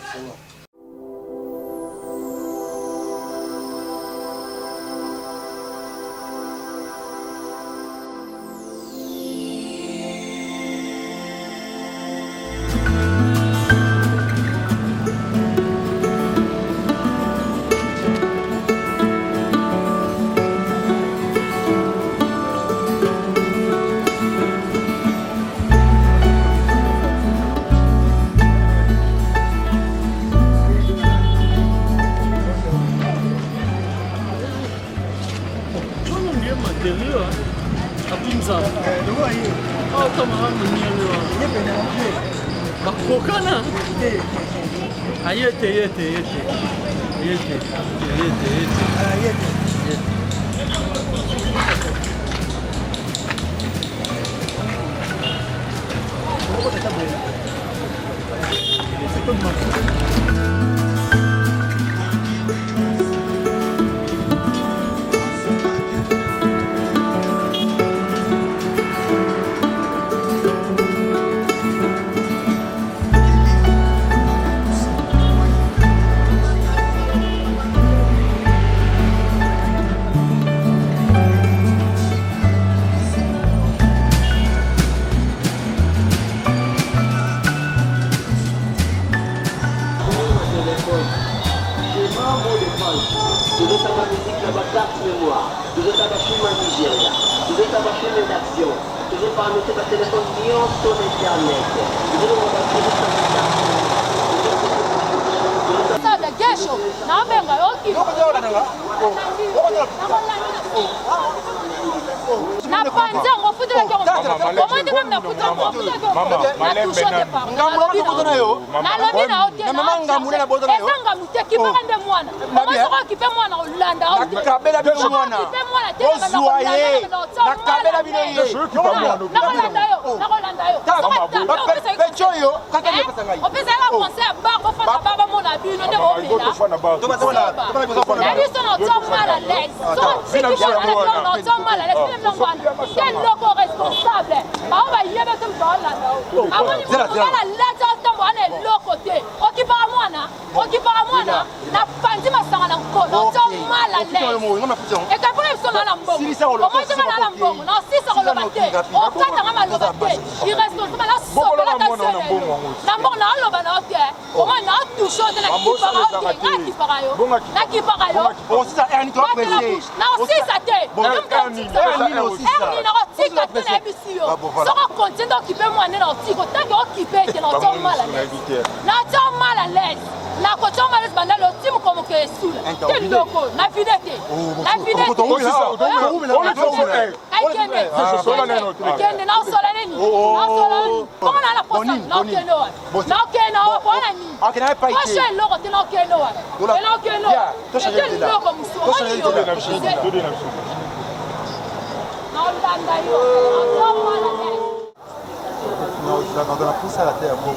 Dans la pousse à la terre, bon,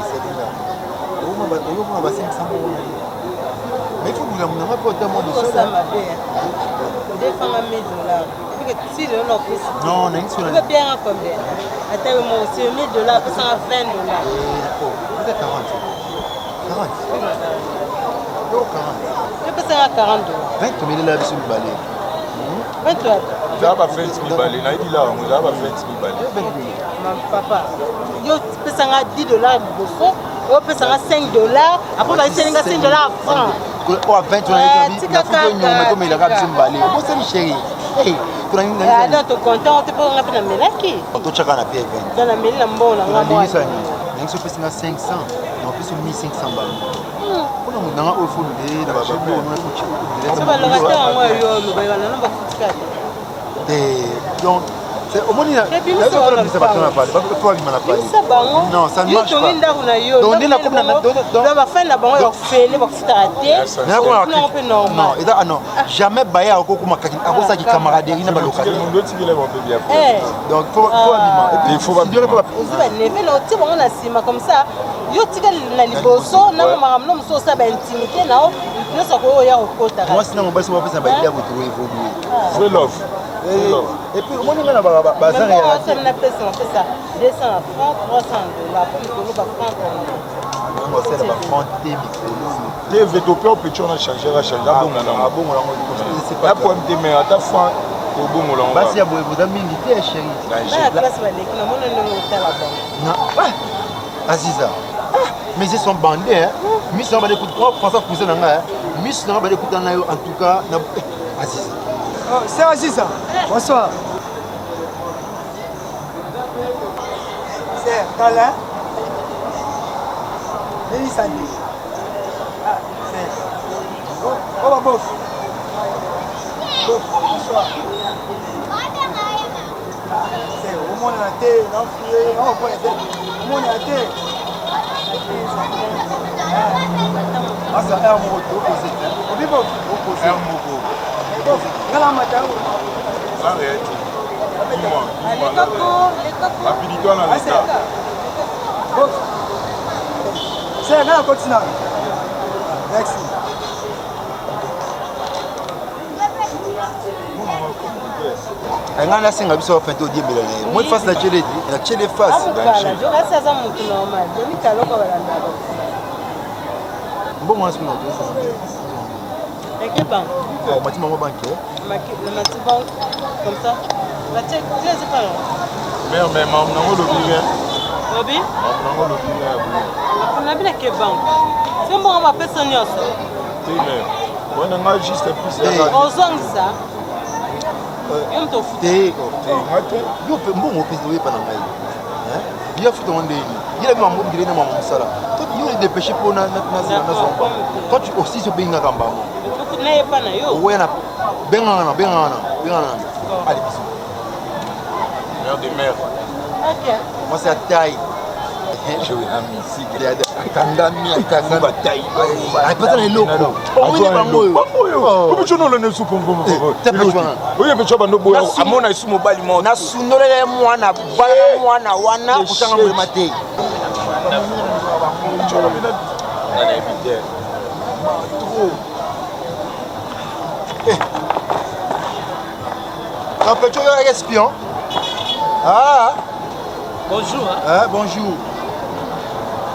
c'est déjà. Au moment où on va s'y ensemble, Mais il faut que vous n'avez pas autant de ça. ça. Non, on a une seule. Tu veux bien à combien? Attends, moi aussi, $1000, ça va $20. Peut-être 40. 40. Non, 40. Je peux faire à $40. 20, tu mets là sur le balai. 20 dollars. Tu vas pas faire 20 balais. Là, il dit là, on va pas faire 20 balais. Papa, tu peux faire $10 de peut faire $5. Après, on va essayer $5 à francs. Oh, à 20, tu as dit, il a fait une mais il a rabis sur le balai. Bon, c'est le chéri. Dans ton compte, on te peut rappeler la mélaki. On te chacun a payé 20. Dans la mêlée, la bonne, on a dit ça. On a fait 500. On a fait 1500 balles. On a au fond de la Bible, on a fait. Ça va le rater en moi, donc, au moins, il y a des gens qui ne pas non, ça ne marche pas. Non, jamais bailler à ça qui camaraderie n'a pas donc il faut comme ça. Yo tika na liboso na mama mno mso sa ba intimité na o nso ko ya okota. Moi sinon mon boss va faire ça ba dia ko évoluer. Free love. Et puis comment on a bazar ya. On a fait ça 200 francs, $300 pour nous ba francs. On va faire ba francs des vétopé au petit on a changé la changer bon na bon c'est pas pour me mais à ta fin au bon on va. Basi ya boye boda mingi te chérie. La classe va l'équipe na mona no tala bon. Non. Aziza. Mais ils sont bandés, hein. Miss n'a pas d'écoute. François Cousin, Miss n'a pas d'écoute en tout cas. Aziza. Oh, c'est Aziza. Bonsoir. C'est Talin. Denis Sandi. Ah, c'est. Oh, ma bof. Bonsoir. C'est au monde la terre, l'enflé, on va pas les faire. Au monde la terre. Ah, ça a un mot opposé. On dit bon, opposé. Un mot. Gala matin. Arrête. Dis-moi. Les cocos. Rapidement dans l'état. C'est un continent. Merci. Ngana singa biso fa to diebela ne mo face na chele na chele face je reste ça mon tout normal je mi kalo ko balanda bon moi ce qu'on a et que banque oh mati maman banque le mati banque comme ça la check c'est pas mais maman nango lobi bien lobi nango lobi bien on a bien que banque c'est bon on va personne yoso oui mais on a juste plus on zong ça yo pe mbongo pe zo yepa na ngai hein ya futo wande ni yele mambo ngire na mambo sala to yo de péché pour na zomba quand tu aussi se benga kamba to na yepa na yo wena benga allez bisous mère de mère OK moi c'est à taille je vais amici akangami bataille apata na loko omoni bango ko bichono le nesu pongo oye bicho bando boya amona isu mobali mo na sunolele mwana bala mwana wana kutanga mwema te bichono bina na ebide trop petit yo espion ah bonjour hein bonjour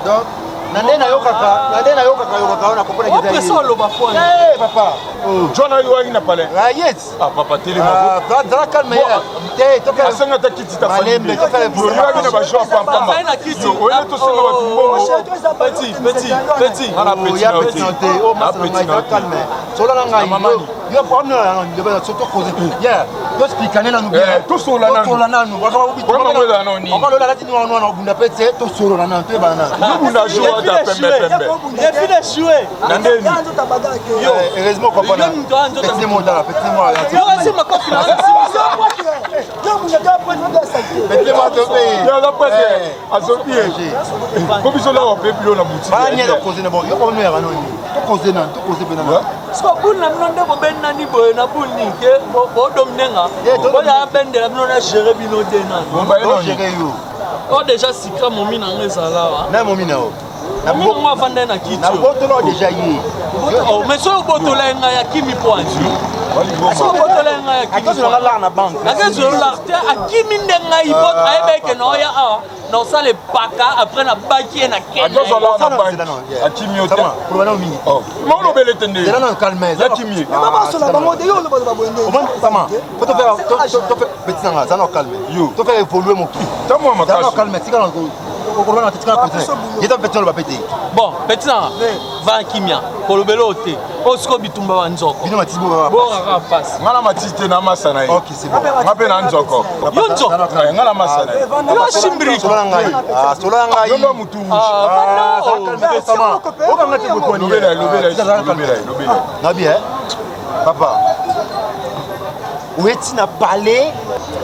donc nande na yokaka na kopona kitai pesa oloba fwana eh papa John ayo ina pale yes ah papa telema dans calme ya te to ka sanga ta kiti ta malembe to ka yo ina ba shop papa na kiti oye to singa ba mbongo petit ana petit oh ma calme sola na ngai yo pa na yo ba soto cause ya to expliquer na nous bien to sola na nous waka ubi to na noni on va le la tini wana obunda pete to solo na nan to ba na yo bunda joa ta pembe les filles jouer nandeni yo heureusement qu'on a petit mot dans la petit mot yo c'est ma copine yo mun ga point de santé petit mot to be yo la pese azobie ko biso la pe bilo na boutique ba nyela cause na bon yo ko no ya noni to cause pe na sko bun na mnonde bo ben nani boy na buni ke bo domnenga bo ya bendela mnona gérer bino dena bon ba yo gérer yo oh déjà sikra momi na ngeza la na momi na o Moi vendre na kiti. Na botolo déjà yé. Oh mais so botolo nga ya kimi poanzi. So botolo nga ya kimi. Akazo la na banque. Akazo la te akimi ndenga ibot ayebeke no ya non ça les baka après na baki na kenya. Akazo la na banque. Akimi ota. Pour bana mingi. Oh. Mo lo bele tende. C'est là non calme. Akimi. Maman sur la banque de yo le ba boende. Comment comment? Faut te faire petit nanga, ça non calme. Yo. To faire évoluer mon truc. Ta moi ma Ça non calme, tika non. Bon, petit va kimia, kolobelo te. Osko bitumba wa nzoko. Bino matibo wa passe. Passe. Ngala matite na masana. OK, c'est bon. Ngape na nzoko. Yonzo. Ngala masana. Yo shimbri. Sola ngai. Ah, sola ngai. Yo mutungu. Ah, ça calme sama. Oka ngati ko ni. Lobela. Nabi papa. Où est-il n'a parlé?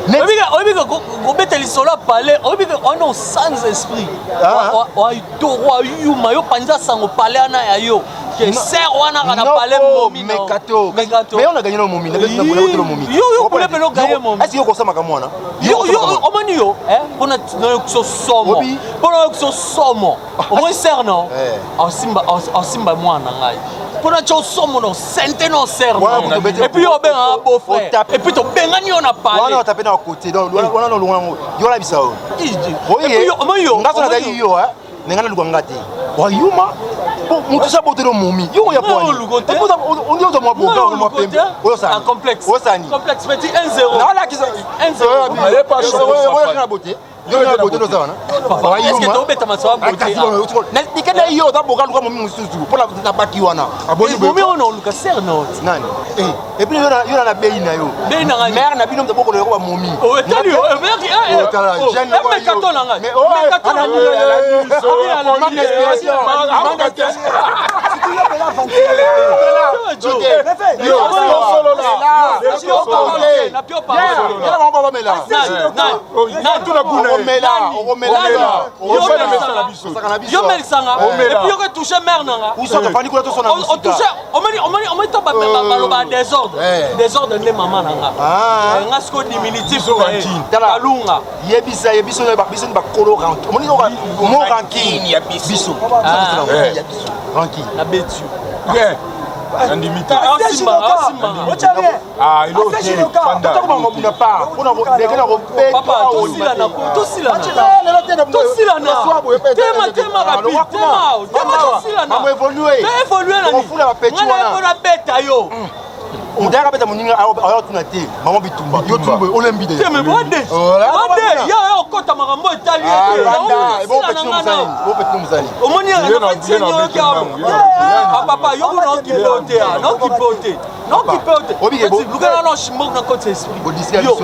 Obiga go beteli solo parler, obiga on sans esprit. Wa yuma yo panza sango parler ana ya yo. Que ser wana kana parler momi no. Mekato. Mais on a gagné le momi, na beta bola otro momi. Yo pole pelo gagner momi. Est-ce yo ko sama kamwana? Yo omani yo, pona so somo. Pona so somo. O mo ser no. Simba mwana ngai. Pona cho somo no sente no ser. Et puis yo ben un beau frère. Et puis to bengani on a parlé. On a tapé dans côté donc on a no loin yo la bisa o. Et puis yo ngaso na dai yo nengana luganga te. Wa yuma bon mutu sa bote do momi. Yo ya point. Et puis on dit au moi boka moi pembe. O sa complexe. O sa ni. Complexe petit 1-0. Na la kisa 1-0. Allez pas chaud. O na bote. Yo na bote no sa na. Papa est-ce que to beta maso bote. Ni kana yo ta boka luka momi mususu pour la na baki wana. Aboni momi on luka ser no. Nani? Et puis yo na bei na yo. Bei na ngani. Mère na bino mta boko ko ba momi. O tali yo. Mère jeune no. Mais kato na ngani. Mais kato na yo melisanga et puis yo toucher mère nanga on toucher on to ba désordre ne maman nanga nga sko diminutif talunga yebisa na biso ba colorant moni mo ranking ya biso ranking na betu bien andimite Simba il est OK panda papa tosila na tema rapide tema évoluer na beta yo on dirait que mon alors tu n'as été maman bitumba yo tumba olembi de mais bande ya okota makambo etali omoni papa yo no kipote lukana no shimok na côté esprit yo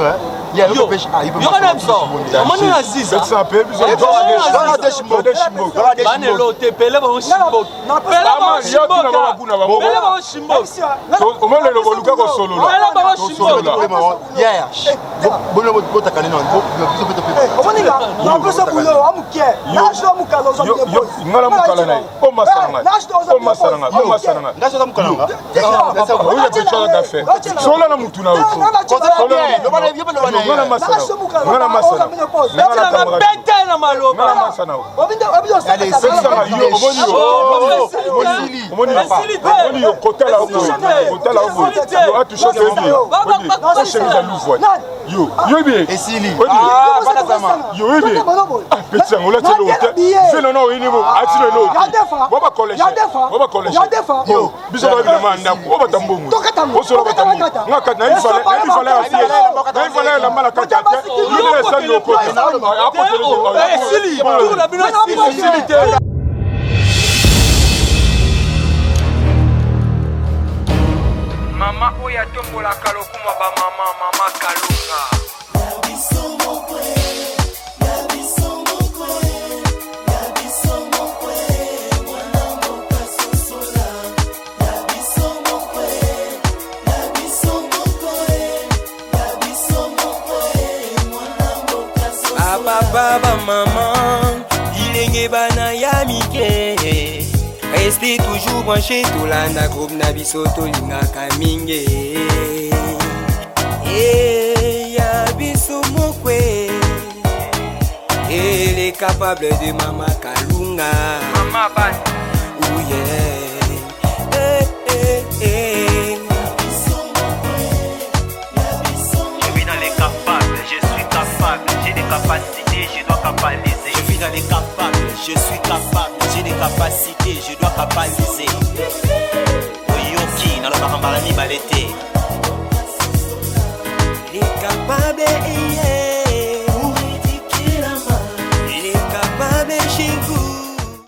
kana biso omoni na ziza bane lo te pele ba shimok omoni le voluka ko solo yeah bono bota kanino biso beto pe omoni ga na biso bulo amuke na shdo mukalo zo ngala mukala nai o masaranga ndaso za mukala nga o ya pecho da fe solo na mutuna o solo ngala masana ngala beta na maloba ngala masana allez sanga yo omoni yo kotala o yo a touché que chemise à louvoie yo bien esili bana sama yo bien petit on l'a tenu au hôtel fait non au niveau atire l'autre ba collège yo biso ba bi manda o ba tambomu o solo ba tambomu ngaka na il fallait la mala kata yo ne sa yo ko esili pour la bino esili mama oyo atombolaka lokuma bamama kalunga Papa, maman, bilenge bana ya mike. Restez toujours branchés tout la na groupe na biso tolingaka mingi. Ya biso mokwe. capable de Mama Kalunga. Mama Ban. Oh yeah. Je vis dans les capables, je suis capable, j'ai des capacités, je dois capitaliser. Je vis dans les capables, je suis capable, j'ai des capacités, je dois capitaliser. Oyoki, dans le barambalami balé